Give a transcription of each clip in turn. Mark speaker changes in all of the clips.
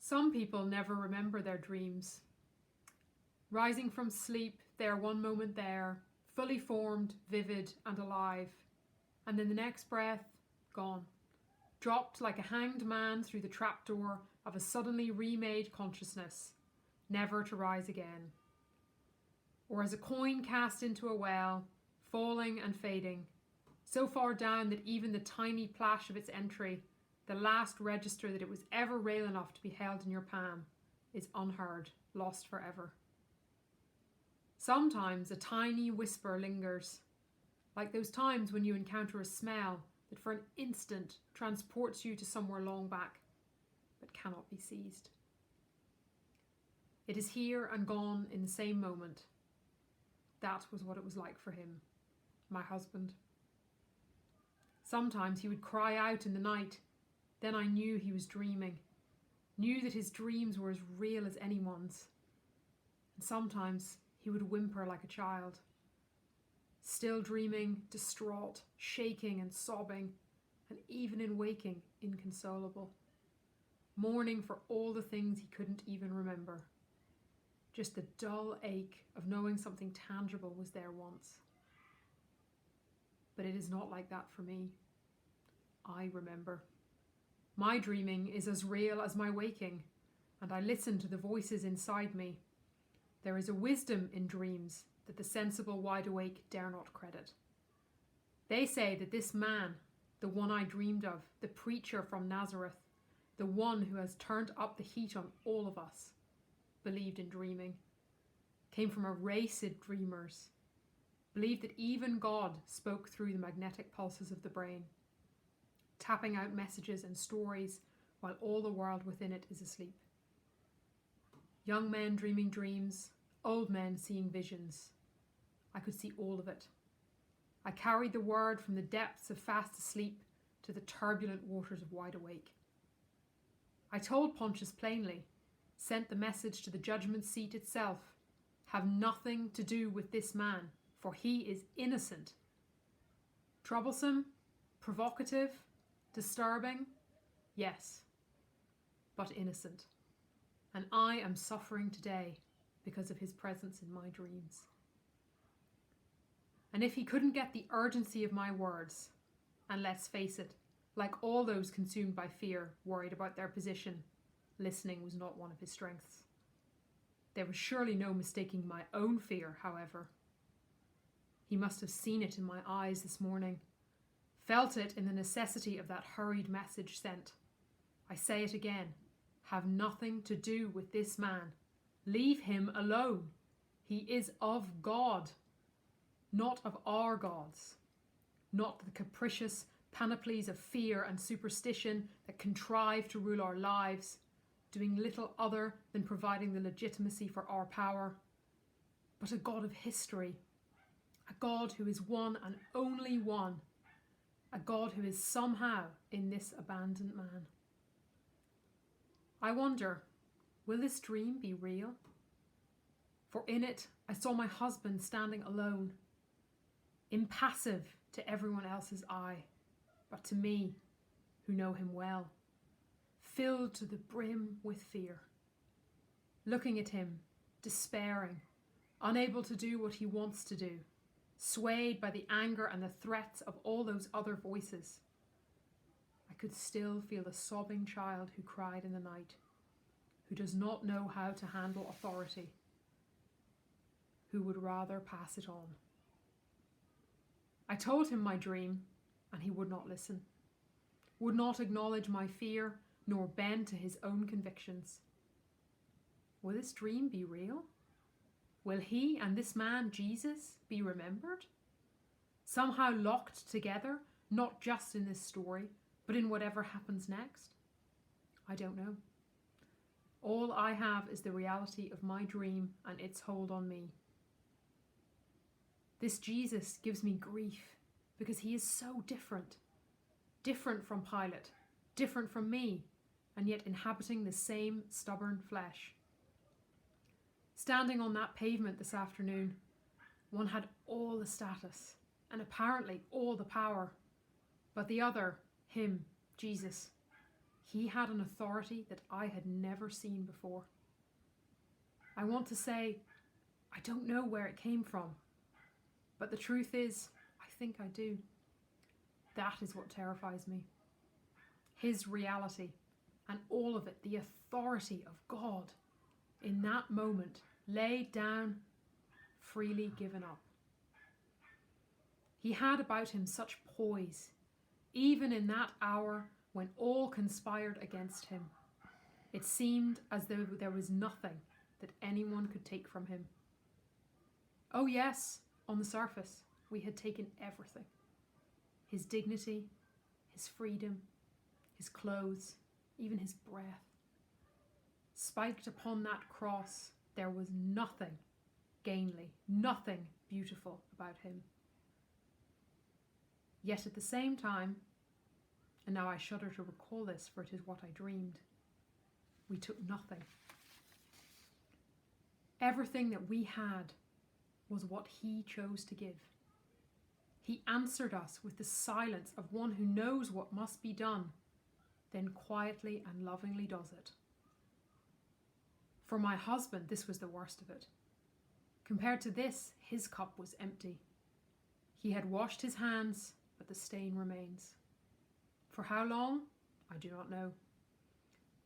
Speaker 1: Some people never remember their dreams. Rising from sleep, they are one moment there, fully formed, vivid and alive, and in the next breath, gone, dropped like a hanged man through the trapdoor of a suddenly remade consciousness, never to rise again. Or as a coin cast into a well, falling and fading, so far down that even the tiny plash of its entry, the last register that it was ever real enough to be held in your palm, is unheard, lost forever. Sometimes a tiny whisper lingers, like those times when you encounter a smell that for an instant transports you to somewhere long back, but cannot be seized. It is here and gone in the same moment. That was what it was like for him, my husband. Sometimes he would cry out in the night. Then I knew he was dreaming, knew that his dreams were as real as anyone's. And sometimes he would whimper like a child, still dreaming, distraught, shaking and sobbing, and even in waking, inconsolable, mourning for all the things he couldn't even remember. Just the dull ache of knowing something tangible was there once. But it is not like that for me. I remember. My dreaming is as real as my waking, and I listen to the voices inside me. There is a wisdom in dreams that the sensible wide awake dare not credit. They say that this man, the one I dreamed of, the preacher from Nazareth, the one who has turned up the heat on all of us, believed in dreaming, came from a race of dreamers, believed that even God spoke through the magnetic pulses of the brain, tapping out messages and stories while all the world within it is asleep. Young men dreaming dreams, old men seeing visions. I could see all of it. I carried the word from the depths of fast asleep to the turbulent waters of wide awake. I told Pontius plainly, sent the message to the judgment seat itself, have nothing to do with this man, for he is innocent. Troublesome, provocative, disturbing, yes, but innocent. And I am suffering today because of his presence in my dreams. And if he couldn't get the urgency of my words, and let's face it, like all those consumed by fear, worried about their position, listening was not one of his strengths. There was surely no mistaking my own fear, however. He must have seen it in my eyes this morning, felt it in the necessity of that hurried message sent. I say it again, have nothing to do with this man. Leave him alone. He is of God, not of our gods, not the capricious panoplies of fear and superstition that contrive to rule our lives, doing little other than providing the legitimacy for our power, but a God of history, a God who is one and only one, a God who is somehow in this abandoned man. I wonder, will this dream be real? For in it, I saw my husband standing alone, impassive to everyone else's eye, but to me, who know him well, filled to the brim with fear. Looking at him, despairing, unable to do what he wants to do, swayed by the anger and the threats of all those other voices. I could still feel the sobbing child who cried in the night, who does not know how to handle authority, who would rather pass it on. I told him my dream, and he would not listen, would not acknowledge my fear, nor bend to his own convictions. Will this dream be real? Will he and this man, Jesus, be remembered? Somehow locked together, not just in this story, but in whatever happens next? I don't know. All I have is the reality of my dream and its hold on me. This Jesus gives me grief because he is so different. Different from Pilate, different from me, and yet inhabiting the same stubborn flesh. Standing on that pavement this afternoon, one had all the status and apparently all the power, but the other, him, Jesus, He had an authority that I had never seen before. I want to say, I don't know where it came from, but the truth is, I think I do. That is what terrifies me. His reality, and all of it, the authority of God, in that moment, laid down, freely given up. He had about him such poise, even in that hour when all conspired against him. It seemed as though there was nothing that anyone could take from him. Oh yes, on the surface, we had taken everything. His dignity, his freedom, his clothes, even his breath. Spiked upon that cross, there was nothing gainly, nothing beautiful about him. Yet at the same time, and now I shudder to recall this, for it is what I dreamed, we took nothing. Everything that we had was what he chose to give. He answered us with the silence of one who knows what must be done, then quietly and lovingly does it. For my husband, this was the worst of it. Compared to this, his cup was empty. He had washed his hands, but the stain remains. For how long? I do not know.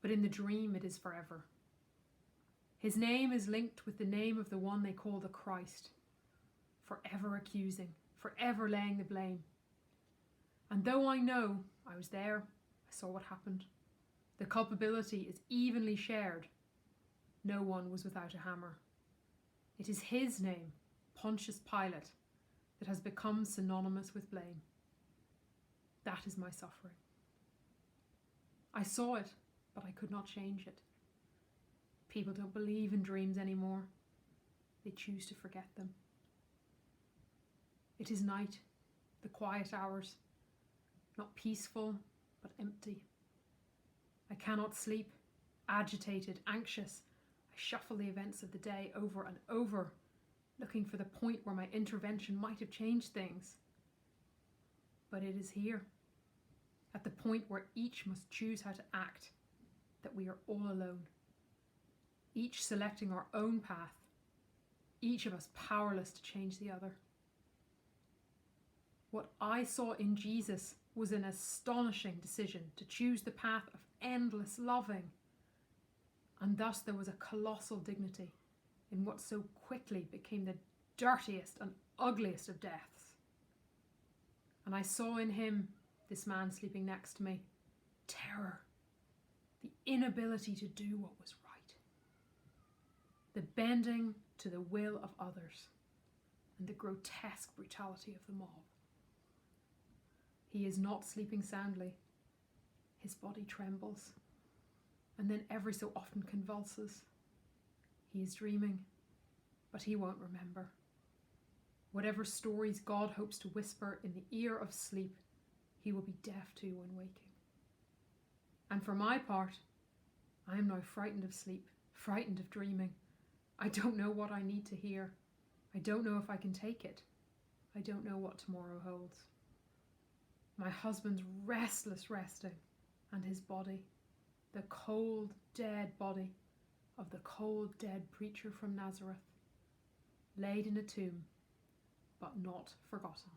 Speaker 1: But in the dream it is forever. His name is linked with the name of the one they call the Christ, forever accusing, forever laying the blame. And though I know, I was there, I saw what happened, the culpability is evenly shared. No one was without a hammer. It is his name, Pontius Pilate, that has become synonymous with blame. That is my suffering. I saw it, but I could not change it. People don't believe in dreams anymore. They choose to forget them. It is night, the quiet hours, not peaceful, but empty. I cannot sleep, agitated, anxious. I shuffle the events of the day over and over, looking for the point where my intervention might have changed things. But it is here, at the point where each must choose how to act, that we are all alone. Each selecting our own path, each of us powerless to change the other. What I saw in Jesus was an astonishing decision to choose the path of endless loving. And thus there was a colossal dignity in what so quickly became the dirtiest and ugliest of deaths. And I saw in him, this man sleeping next to me, terror, the inability to do what was right, the bending to the will of others, and the grotesque brutality of the mob. He is not sleeping soundly. His body trembles, and then every so often convulses. He is dreaming, but he won't remember. Whatever stories God hopes to whisper in the ear of sleep, he will be deaf to when waking. And for my part, I am now frightened of sleep, frightened of dreaming. I don't know what I need to hear. I don't know if I can take it. I don't know what tomorrow holds. My husband's restless resting, and his body, the cold, dead body of the cold, dead preacher from Nazareth, laid in a tomb, but not forgotten.